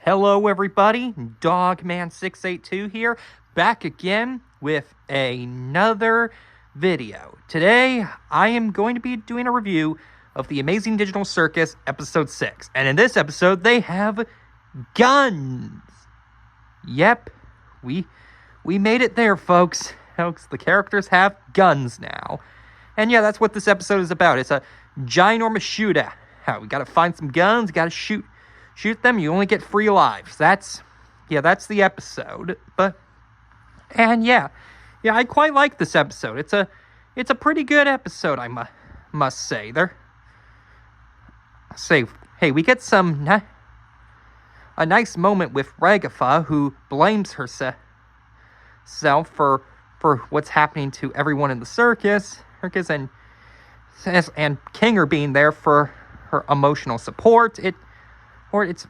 Hello everybody, Dogman682 here, back again with another video. Today, I am going to be doing a review of The Amazing Digital Circus Episode 6. And in this episode, they have guns! Yep, we made it there, folks. The characters have guns now. And yeah, that's what this episode is about. It's a ginormous shootout. We gotta find some guns, gotta shoot them, you only get 3 lives. That's the episode. I quite like this episode. It's a pretty good episode, I must say. We get a nice moment with Ragafa, who blames herself for what's happening to everyone in the circus, and Kinger being there for her emotional support. It's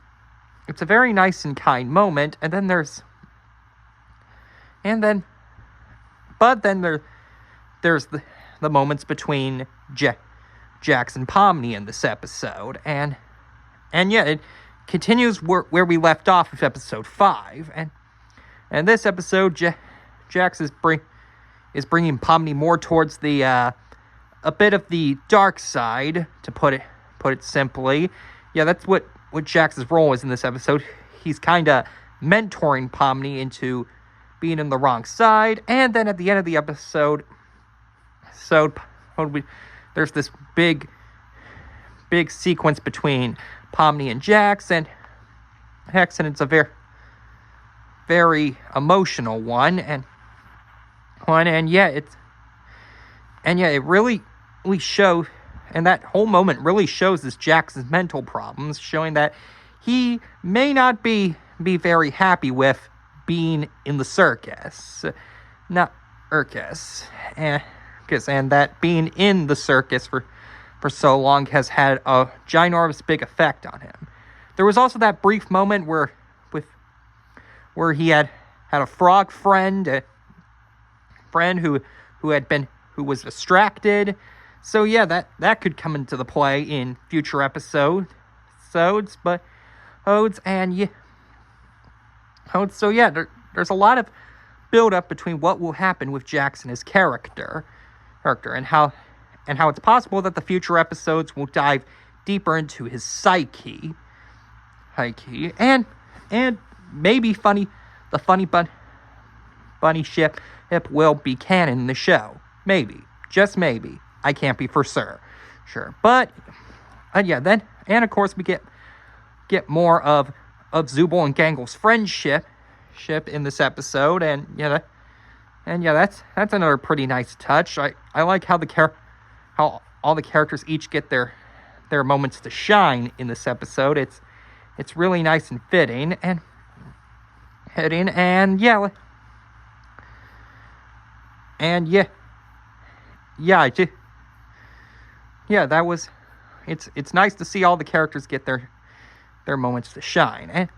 a very nice and kind moment, then there's the moments between Jax and Pomni in this episode, and it continues where we left off with episode 5, and this episode Jax is bringing Pomni more towards the a bit of the dark side, to put it simply. Yeah, that's what Jax's role is in this episode. He's kind of mentoring Pomni into being in the wrong side, and then at the end of the episode, there's this big sequence between Pomni and Jax, and it's a very, very emotional one, it really shows. And that whole moment really shows this Jax's mental problems, showing that he may not be very happy with being in the circus. Not Circus. And that being in the circus for so long has had a ginormous big effect on him. There was also that brief moment where he had a frog friend, who was distracted. So yeah, that could come into the play in future episodes, there's a lot of build up between what will happen with Jax and his character, and how it's possible that the future episodes will dive deeper into his psyche, and maybe the funny bunny ship will be canon in the show, maybe, just maybe. I can't be for sure. But, then, and of course we get more of Zubul and Gangle's friendship in this episode, that's another pretty nice touch. I like how how all the characters each get their moments to shine in this episode. It's really nice and fitting, it's nice to see all the characters get their moments to shine.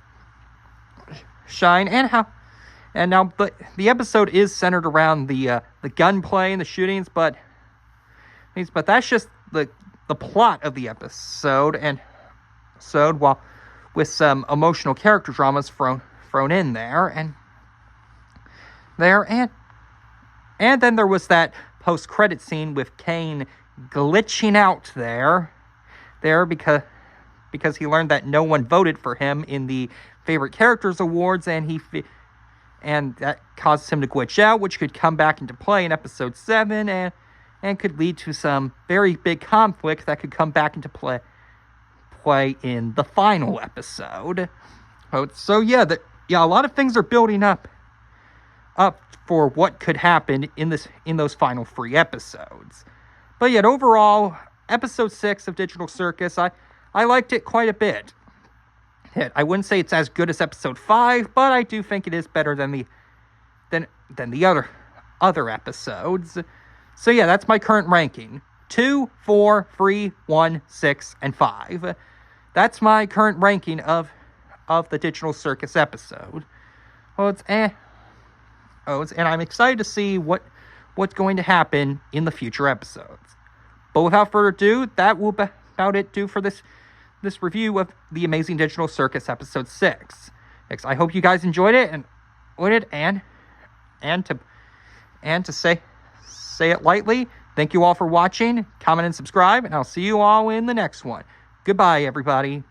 Now the episode is centered around the gunplay and the shootings, but that's just the plot of the episode, while with some emotional character dramas thrown in there, and then there was that post-credit scene with Kane glitching out there because he learned that no one voted for him in the favorite characters awards, and that caused him to glitch out, which could come back into play in episode 7 and could lead to some very big conflict that could come back into play in the final episode. So a lot of things are building up for what could happen in those final 3 episodes. But yet, overall, episode 6 of Digital Circus, I liked it quite a bit. I wouldn't say it's as good as episode 5, but I do think it is better than the other episodes. So yeah, that's my current ranking. 2, 4, 3, 1, 6, and 5. That's my current ranking of the Digital Circus episode. And I'm excited to see what's going to happen in the future episodes. But without further ado, that will about it do for this this review of The Amazing Digital Circus episode 6. I hope you guys enjoyed it and to say it lightly, thank you all for watching. Comment and subscribe, and I'll see you all in the next one. Goodbye, everybody.